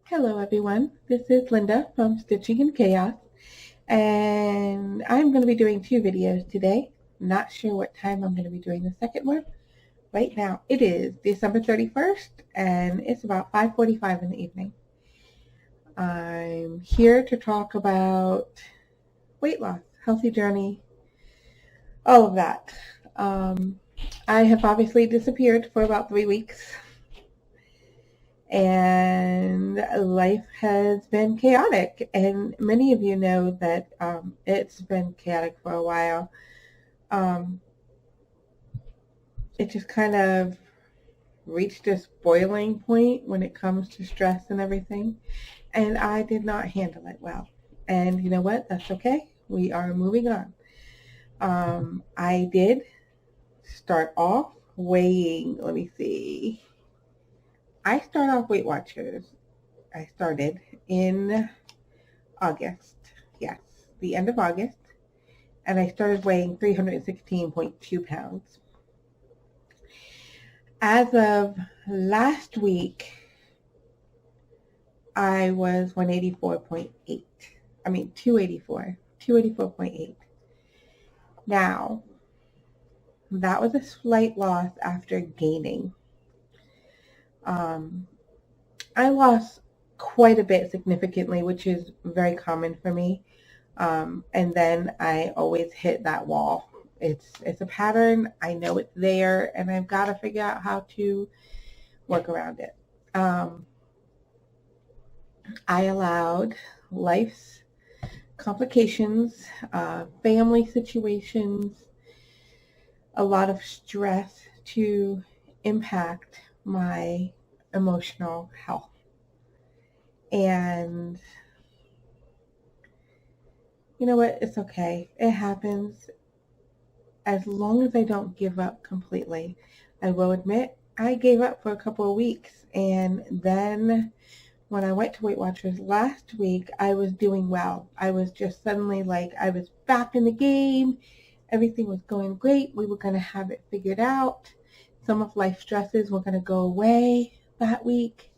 Hello everyone, this is Linda from Stitching in Chaos, and I'm going to be doing two videos today. Not sure what time I'm going to be doing the second one. Right now it is December 31st and it's about 5:45 in the evening. I'm here to talk about weight loss, healthy journey, all of that. Um, I have obviously disappeared for about 3 weeks and life has been chaotic. And many of you know that it's been chaotic for a while. Um, it just kind of reached this boiling point when it comes to stress and everything. And I did not handle it well. And you know what? That's okay. We are moving on. I did start off weighing, let me see. I start off Weight Watchers. I started in August. Yes, the end of August. And I started weighing 316.2 pounds. As of last week, I was 184.8. 284.8. Now, that was a slight loss after gaining. I lost quite a bit significantly, which is very common for me. And then I always hit that wall. It's a pattern. I know it's there, and I've got to figure out how to work around it. I allowed life's complications, family situations, a lot of stress to impact my emotional health. And you know what? It's okay. It happens. As long as I don't give up completely. I will admit I gave up for a couple of weeks, and then when I went to Weight Watchers last week, I was doing well. I was just suddenly like I was back in the game. Everything was going great. We were going to have it figured out. Some of life stresses were going to go away that week.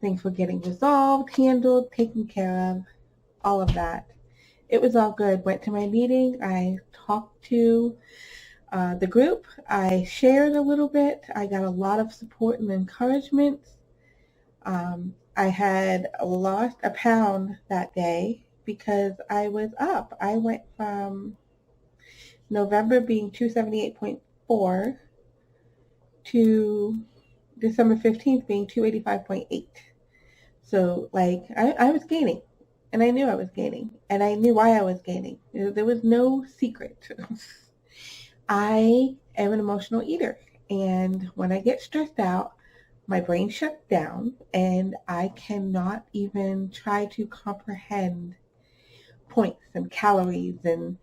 Things were getting resolved, handled, taken care of, all of that. It was all good. Went to my meeting. I talked to the group. I shared a little bit. I got a lot of support and encouragement. I had lost a pound that day because I was up. I went from November being 278.4 to December 15th being 285.8. So I was gaining. And I knew I was gaining. And I knew why I was gaining. There was no secret. I am an emotional eater. And when I get stressed out, my brain shuts down and I cannot even try to comprehend points and calories and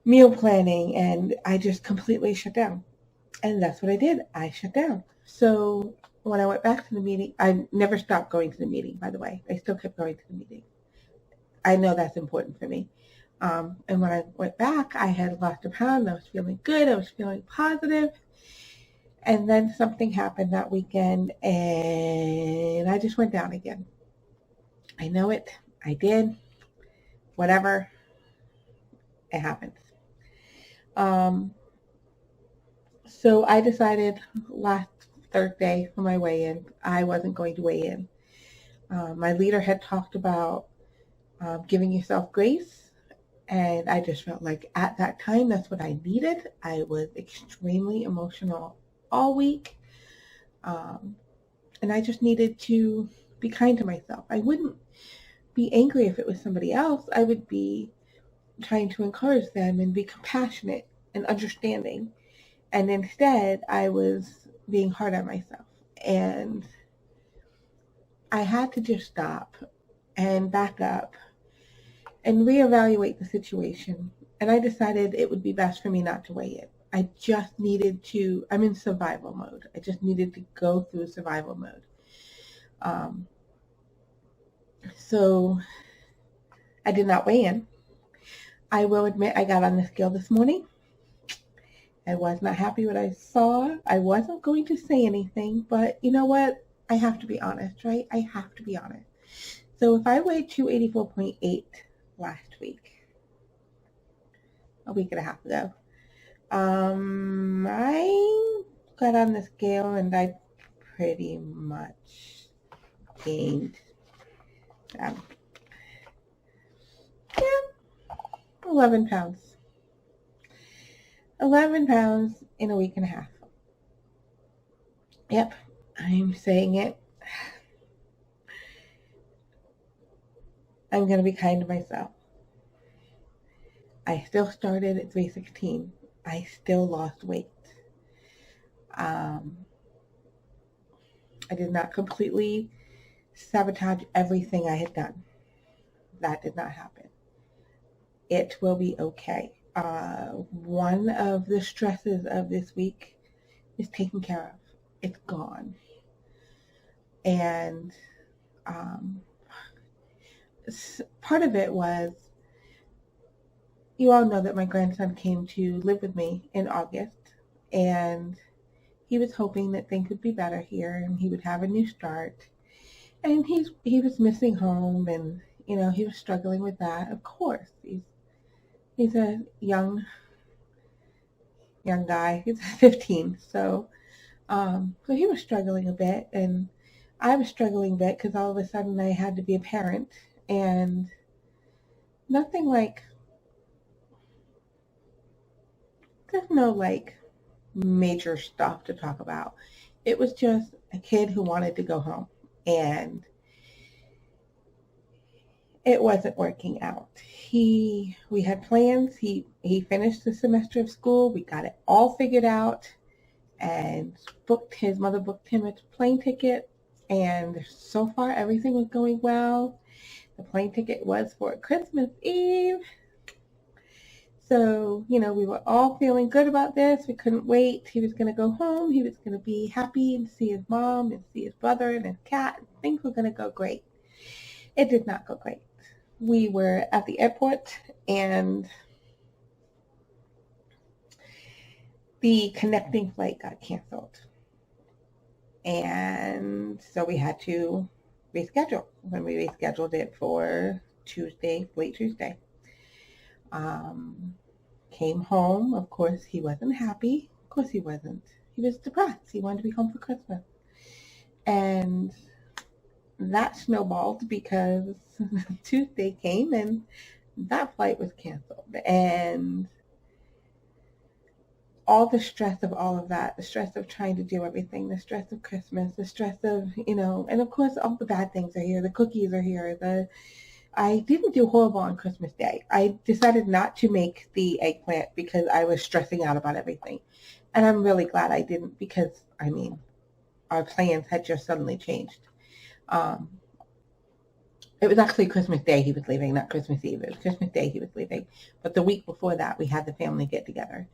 meal planning. And I just completely shut down. And that's what I did. I shut down. So when I went back to the meeting, I never stopped going to the meeting, by the way. I still kept going to the meeting. I know that's important for me. And when I went back, I had lost a pound. I was feeling good. I was feeling positive. And then something happened that weekend, and I just went down again. I know it. I did. Whatever. It happens. So I decided last Thursday for my weigh-in, I wasn't going to weigh in. My leader had talked about giving yourself grace. And I just felt like at that time, that's what I needed. I was extremely emotional all week. And I just needed to be kind to myself. I wouldn't be angry if it was somebody else. I would be trying to encourage them and be compassionate and understanding. And instead, I was being hard on myself. And I had to just stop and back up and reevaluate the situation. And I decided it would be best for me not to weigh it. I just needed to, I'm in survival mode. I just needed to go through survival mode. So I did not weigh in. I will admit I got on the scale this morning. I was not happy with what I saw. I wasn't going to say anything, but you know what? I have to be honest, right? I have to be honest. So if I weighed 284.8 last week, a week and a half ago, I got on the scale and I pretty much gained, um, yeah, 11 pounds. 11 pounds in a week and a half. Yep, I'm saying it. I'm going to be kind to myself. I still started at 316. I still lost weight. I did not completely sabotage everything I had done. That did not happen. It will be okay. One of the stresses of this week is taken care of. It's gone. And part of it was, you all know that my grandson came to live with me in August, and he was hoping that things would be better here and he would have a new start. And he was missing home, and he was struggling with that. Of course, he's a young guy. He's 15, so he was struggling a bit, and I was struggling a bit because all of a sudden I had to be a parent, and nothing like, there's no like major stuff to talk about. It was just a kid who wanted to go home, and it wasn't working out. We had plans. He finished the semester of school. We got it all figured out, and his mother booked him a plane ticket, and so far everything was going well. The plane ticket was for Christmas Eve. So, we were all feeling good about this. We couldn't wait. He was going to go home. He was going to be happy and see his mom and see his brother and his cat. Things were going to go great. It did not go great. We were at the airport, and the connecting flight got canceled. And so we had to reschedule. When we rescheduled it for Tuesday, late Tuesday. Came home. Of course, he wasn't happy. Of course he wasn't. He was depressed. He wanted to be home for Christmas. And that snowballed because Tuesday came and that flight was canceled. And all the stress of all of that, the stress of trying to do everything, the stress of Christmas, the stress of, and of course all the bad things are here. The cookies are here. I didn't do horrible on Christmas Day. I decided not to make the eggplant because I was stressing out about everything. And I'm really glad I didn't, because, our plans had just suddenly changed. It was actually Christmas Day he was leaving, not Christmas Eve. It was Christmas Day he was leaving. But the week before that, we had the family get together.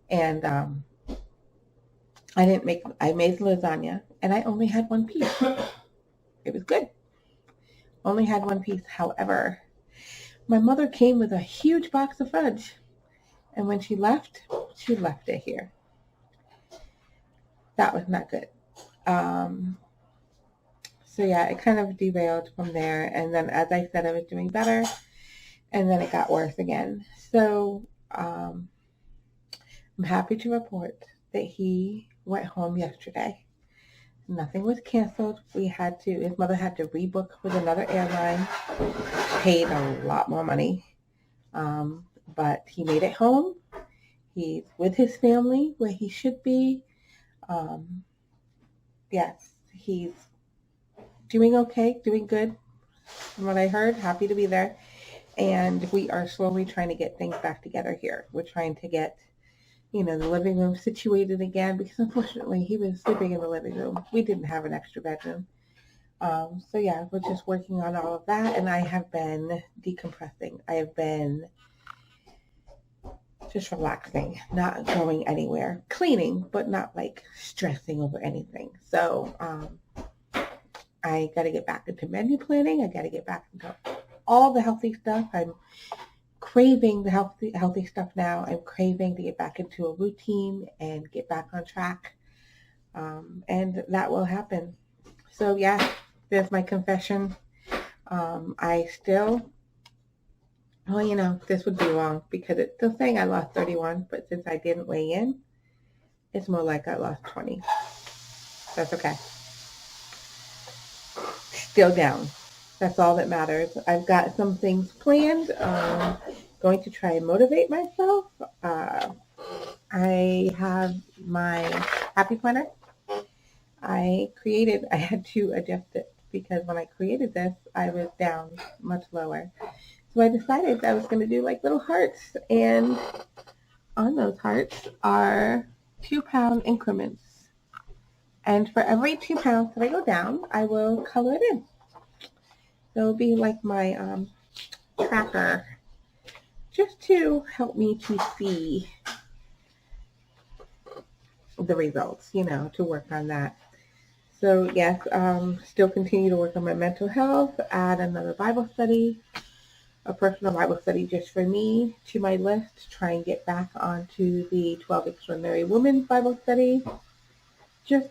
And I made lasagna, and I only had one piece. It was good. Only had one piece. However, my mother came with a huge box of fudge, and when she left it here. That was not good. So yeah, it kind of derailed from there, and then, as I said, I was doing better, and then it got worse again. So I'm happy to report that he went home yesterday. Nothing was canceled. His mother had to rebook with another airline, paid a lot more money. But he made it home. He's with his family where he should be. Yes, he's doing okay, doing good. From what I heard, happy to be there. And we are slowly trying to get things back together here. We're trying to get the living room situated again, because unfortunately he was sleeping in the living room. We didn't have an extra bedroom. So yeah, we're just working on all of that, and I have been decompressing. I have been just relaxing, not going anywhere, cleaning, but not like stressing over anything. So I got to get back into menu planning. I got to get back into all the healthy stuff. I'm craving the healthy stuff now. I'm craving to get back into a routine and get back on track. And that will happen. So yeah, there's my confession. I still, well, this would be wrong because it's still saying I lost 31, but since I didn't weigh in, it's more like I lost 20. That's okay. Still down. That's all that matters. I've got some things planned. Going to try and motivate myself. I have my happy planner. I had to adjust it because when I created this, I was down much lower. So I decided I was going to do like little hearts, and on those hearts are 2 pound increments. And for every 2 pounds that I go down, I will color it in. So it'll be like my tracker, just to help me to see the results, to work on that. So yes, still continue to work on my mental health, add another Bible study, a personal Bible study just for me to my list, try and get back onto the 12 Extraordinary Women Bible study. Just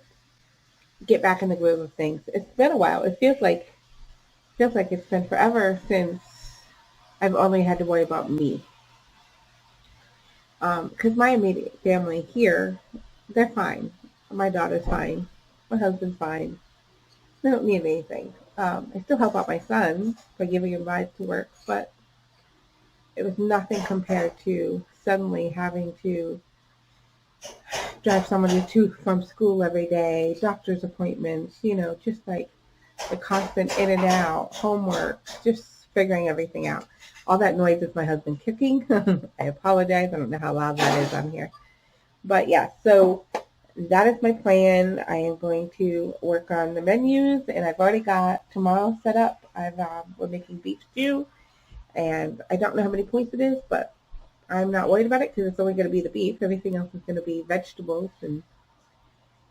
get back in the groove of things. It's been a while. It feels like it's been forever since I've only had to worry about me. Because my immediate family here, they're fine. My daughter's fine. My husband's fine. They don't need anything. I still help out my son by giving him rides to work, but it was nothing compared to suddenly having to drive somebody to from school every day, doctor's appointments, just like the constant in and out, homework, just figuring everything out. All that noise is my husband cooking. I apologize. I don't know how loud that is on here. But yeah, so that is my plan. I am going to work on the menus, and I've already got tomorrow set up. We're making beef stew, and I don't know how many points it is, but I'm not worried about it because it's only going to be the beef. Everything else is going to be vegetables, and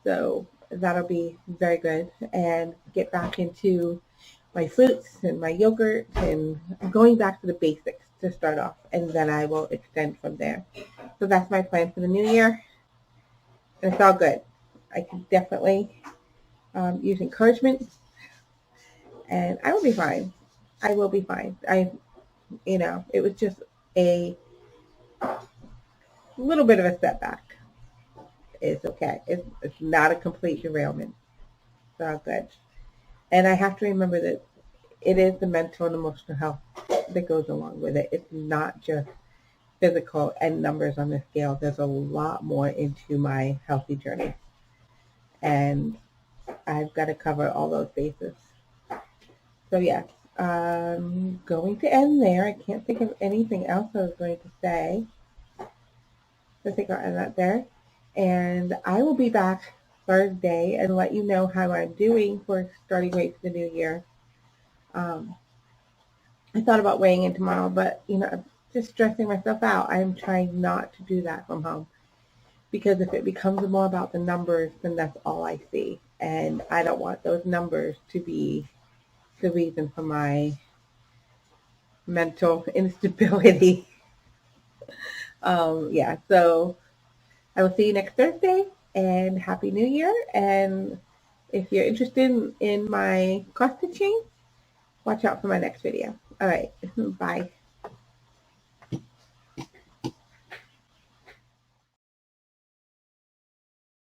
so that'll be very good. And get back into my fruits and my yogurt, and going back to the basics to start off, and then I will extend from there. So that's my plan for the new year, and it's all good. I can definitely use encouragement, and I will be fine. I will be fine. It was just a little bit of a setback. It's okay. It's not a complete derailment. It's all good. And I have to remember that it is the mental and emotional health that goes along with it. It's not just physical and numbers on the scale. There's a lot more into my healthy journey. And I've got to cover all those bases. So yes, I'm going to end there. I can't think of anything else I was going to say. I think I'll end that there. And I will be back Thursday and let you know how I'm doing for starting weight for the new year. I thought about weighing in tomorrow, but just stressing myself out. I'm trying not to do that from home, because if it becomes more about the numbers, then that's all I see, and I don't want those numbers to be the reason for my mental instability. Yeah, so I will see you next Thursday, and Happy New Year. And if you're interested in my cross stitching, watch out for my next video. All right, bye.